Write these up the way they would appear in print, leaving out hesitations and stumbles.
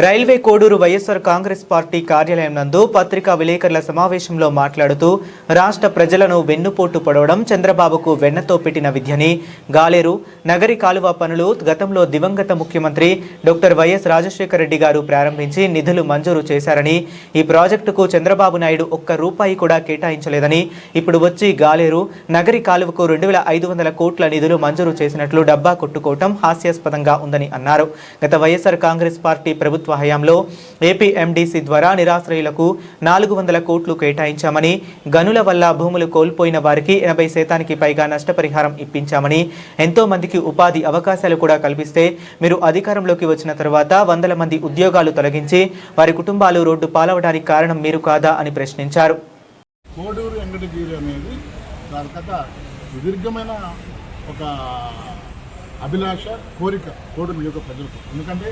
Railway Koduru YSR Congress party కార్యాలయం నందు పత్రికా విలేకరుల సమావేశంలో మాట్లాడుతూ రాష్ట్ర ప్రజలను వెన్నుపోటు పొడవడం చంద్రబాబుకు వెన్నతో పెట్టిన విద్యని, గాలేరు నగరి కాలువ పనులు గతంలో దివంగత ముఖ్యమంత్రి డాక్టర్ వైఎస్ రాజశేఖర రెడ్డి గారు ప్రారంభించి నిధులు మంజూరు చేశారని, ఈ ప్రాజెక్టుకు చంద్రబాబు నాయుడు ఒక్క రూపాయి కూడా కేటాయించలేదని, ఇప్పుడు వచ్చి గాలేరు నగరి కాలువకు 2500 కోట్ల నిధులు మంజూరు చేసినట్లు డబ్బా కొట్టుకోవటం హాస్యాస్పదంగా ఉందని అన్నారు. గత వైఎస్ఆర్ కాంగ్రెస్ పార్టీ ప్రభుత్వ హయాంలో ఏపీఎండీసీ ద్వారా నిరాశ్రయులకు 400 కోట్లు కేటాయించామని, గనుల వల్ల భూములు కోల్పోయిన వారికి 80% పైగా నష్టపరిహారం ఇప్పించామని, ఎంతో మందికి ఉపాధి అవకాశాలు కూడా కల్పిస్తే మీరు అధికారంలోకి వచ్చిన తర్వాత 100 మంది ఉద్యోగాలు తొలగించి వారి కుటుంబాలు రోడ్డు పాలవడానికి కారణం మీరు కాదా అని ప్రశ్నించారు. కోడూరు వెంకటగిరి అనేది సుదీర్ఘమైన ఒక అభిలాష, కోరిక కోడూరు నియోజక ప్రజలకు. ఎందుకంటే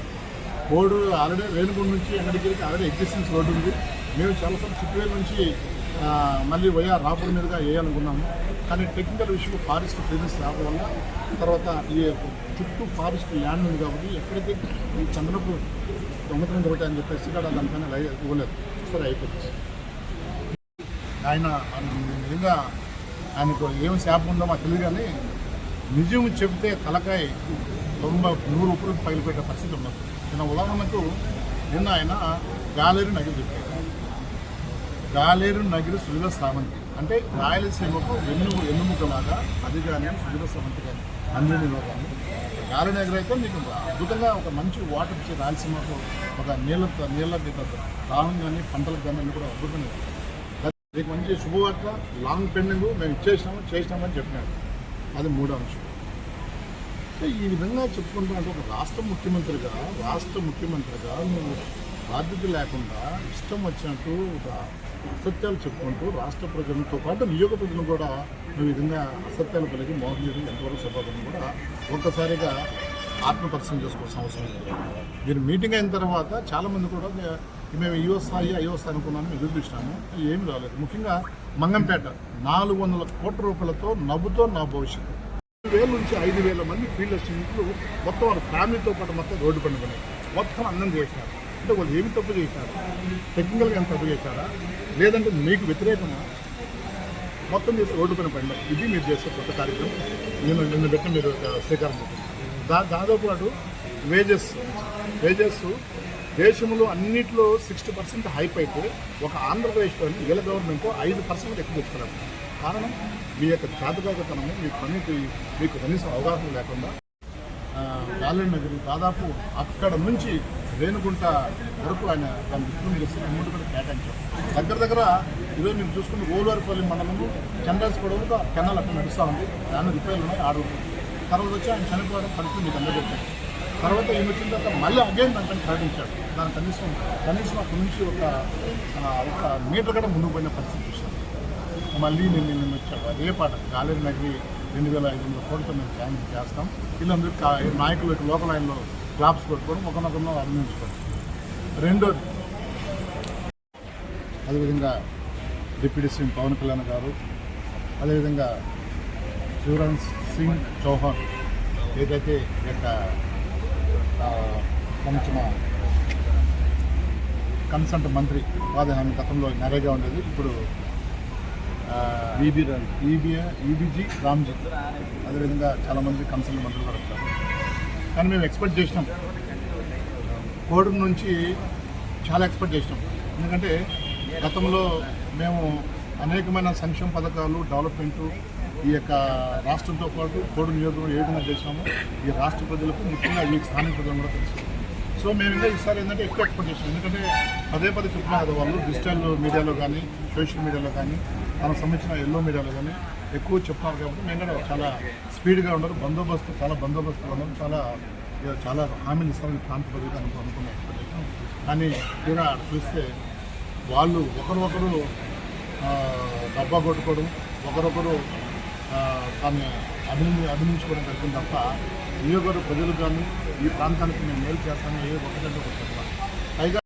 కోడూరు ఆల్రెడీ రేణుగుండ నుంచి వెంకటగిరికి ఆల్రెడీ ఎగ్జిస్టెన్స్ రోడ్డు ఉంది. మేము చాలాసార్లు చిత్తూరు నుంచి మళ్ళీ వైఆర్ రాపూర్ మీదుగా వేయాలనుకున్నాము. కానీ టెక్నికల్ ఇష్యూ ఫారెస్ట్ క్లియరెన్స్ రావడం వల్ల తర్వాత ఈ చుట్టూ ఫారెస్ట్ ల్యాండ్ ఉంది కాబట్టి ఎక్కడికి ఈ చంద్రపు దొంగతనం దొరుకుతాయని చెప్పేసి ఇక్కడ దానిపైన ఇవ్వలేదు. సరే అయిపోతుంది. ఆయన నిజంగా ఆయనకు ఏమి శాపం ఉందో మాకు తెలియదు, కానీ నిజం చెబితే తలకాయ 100 రూపాయలు పగిలిపోయే పరిస్థితి ఉన్నది. నిన్న ఉదాహరణకు నిన్న ఆయన గాలేరు నగిరి చెప్పారు. గాలేరు నగిరి సుజల స్రవంతి అంటే రాయలసీమకు ఎన్నుముకలాగా అది కానీ సుజల స్రవంతి కానీ అంజనీలో కానీ గాలేరు నగరి అయితే మీకు అద్భుతంగా ఒక మంచి వాటర్ ఇచ్చే రాయలసీమకు ఒక నీళ్ళకి దాహం కానీ పంటలకు కానీ అన్ని కూడా అద్భుతంగా మీకు మంచి శుభవార్త లాంగ్ పెండింగ్ మేము చేసినామని చెప్పినాడు. అది 3వ అంశం. ఈ విధంగా చెప్పుకుంటూ అంటే ఒక రాష్ట్ర ముఖ్యమంత్రిగా నువ్వు బాధ్యత లేకుండా ఇష్టం వచ్చినట్టు అసత్యాలు చెప్పుకుంటూ రాష్ట్ర ప్రజలతో పాటు నియోజక ప్రజలను కూడా నువ్వు ఈ విధంగా అసత్యాలు కలిగి మోసం చేయడం ఎంతవరకు సరిపోతుందని కూడా ఒక్కసారిగా ఆత్మపరిశీలన చేసుకోవాల్సిన అవసరం లేదు. మీరు మీటింగ్ అయిన తర్వాత చాలామంది కూడా మేము ఈ వస్తాయి అనుకున్నాను, ఎదురు చూసినాము, ఏమి రాలేదు. ముఖ్యంగా మంగంపేట 400 కోట్ల రూపాయలతో నవ్వుతో నా భవిష్యత్తు 1000 నుంచి 5000 మంది ఫీల్డ్ అసిస్టెంట్లు మొత్తం వాళ్ళ ఫ్యామిలీతో పాటు మొత్తం రోడ్డు పండుగ మొత్తం అన్నం చేశారు. అంటే వాళ్ళు ఏమి తప్పు చేశారు? టెక్నికల్గా ఏం తప్పు చేశారా, లేదంటే మీకు వ్యతిరేకమా? మొత్తం చేసి రోడ్డు పైన పండుగ ఇది మీరు చేసే కొత్త కార్యక్రమం. నిన్న పెట్టిన మీరు శ్రీకారం దాదాపు పాటు వేజెస్ దేశంలో అన్నింటిలో 60% హైప్ అయితే ఒక ఆంధ్రప్రదేశ్లోని వీళ్ళ గవర్నమెంట్ 5% ఎక్కువ తెచ్చుకున్నారు. కారణం మీ యొక్క జాతకాగతనము, మీ పనికి మీకు కనీసం అవగాహన లేకుండా గాలేరు నగరి దాదాపు అక్కడ నుంచి రేణుగుంట వరకు ఆయన దాన్ని విస్తృతం చేసి అమౌంట్ కూడా కేటాయించాం. దగ్గర ఈరోజు మేము చూసుకున్న గోలువారిపల్లి మండలము చంద్రాజపడవకు కెనాల్ అక్కడ నడుస్తూ ఉంది. దాని రిపేర్లు ఉన్నాయి, 6 తర్వాత వచ్చి ఆయన చనిపోవడం పరిస్థితి మీకు అందరూ పెట్టారు. తర్వాత ఈయన వచ్చిన తర్వాత మళ్ళీ అగైన్ దానిపైన ప్రకటించాడు. దాని కనీసం అక్కడి నుంచి ఒక మీటర్ కూడా ముందుకు పోయిన పరిస్థితి చూసాం. మళ్ళీ నిన్న వచ్చాడు అదే పాట గాలేరు నగరి 2500 కోట్లతో మేము ప్లాన్ చేస్తాం. వీళ్ళందరూ నాయకులు లోకల్ లైన్లో క్లాప్స్ కొట్టుకోవడం, ఒకరినొకరిలో అభినందించుకోవడం. రెండోది అదేవిధంగా డిప్యూటీ సీఎం పవన్ కళ్యాణ్ గారు, అదేవిధంగా శివరాజ్ సింగ్ చౌహాన్ ఏదైతే యొక్క సంబంధించిన కన్సల్ట్ మంత్రి ఉపాధి హామీ గతంలో నరేగా ఉండేది, ఇప్పుడు ఈబీజీ రామ్జీ, అదేవిధంగా చాలామంది కన్సల్ట్ మంత్రులు కూడా వచ్చారు. కానీ మేము ఎక్స్పెక్ట్ చేసినాం, కోడూరు నుంచి చాలా ఎక్స్పెక్ట్ చేసినాం. ఎందుకంటే గతంలో మేము అనేకమైన సంక్షేమ పథకాలు, డెవలప్మెంటు ఈ యొక్క రాష్ట్రంతో పాటు కోడూరు నియోజకవర్గం ఏ విధంగా చేసినామో ఈ రాష్ట్ర ప్రజలకు, ముఖ్యంగా ఈ స్థానిక ప్రజలు కూడా తెలుసు. సో మేము ఇంకా ఈసారి ఏంటంటే ఎక్కువ ఎక్స్పెక్ట్ చేసినాం. ఎందుకంటే పదే చెప్పినా కదా వాళ్ళు డిజిటల్ మీడియాలో కానీ, సోషల్ మీడియాలో కానీ, మనకు సంబంధించిన ఎల్లో మీడియాలో కానీ ఎక్కువ చెప్తున్నారు. కాబట్టి మేము కూడా చాలా స్పీడ్గా ఉండరు, చాలా బందోబస్తు ఉండడం, చాలా హామీలు ఇస్తారని ప్రాంత ప్రజలు అనుకున్న ఎక్స్పెక్టేషన్. కానీ కూడా చూస్తే వాళ్ళు ఒకరొకరు డబ్బా కొట్టుకోవడం, ఒకరొకరు దాన్ని అభినందించుకోవడం కలిగింది తప్ప నియోజకవర్గ ప్రజలు కానీ ఈ ప్రాంతానికి మేము మేలు చేస్తామని ఒక్కటంటే ఒక చెప్పాలి. పైగా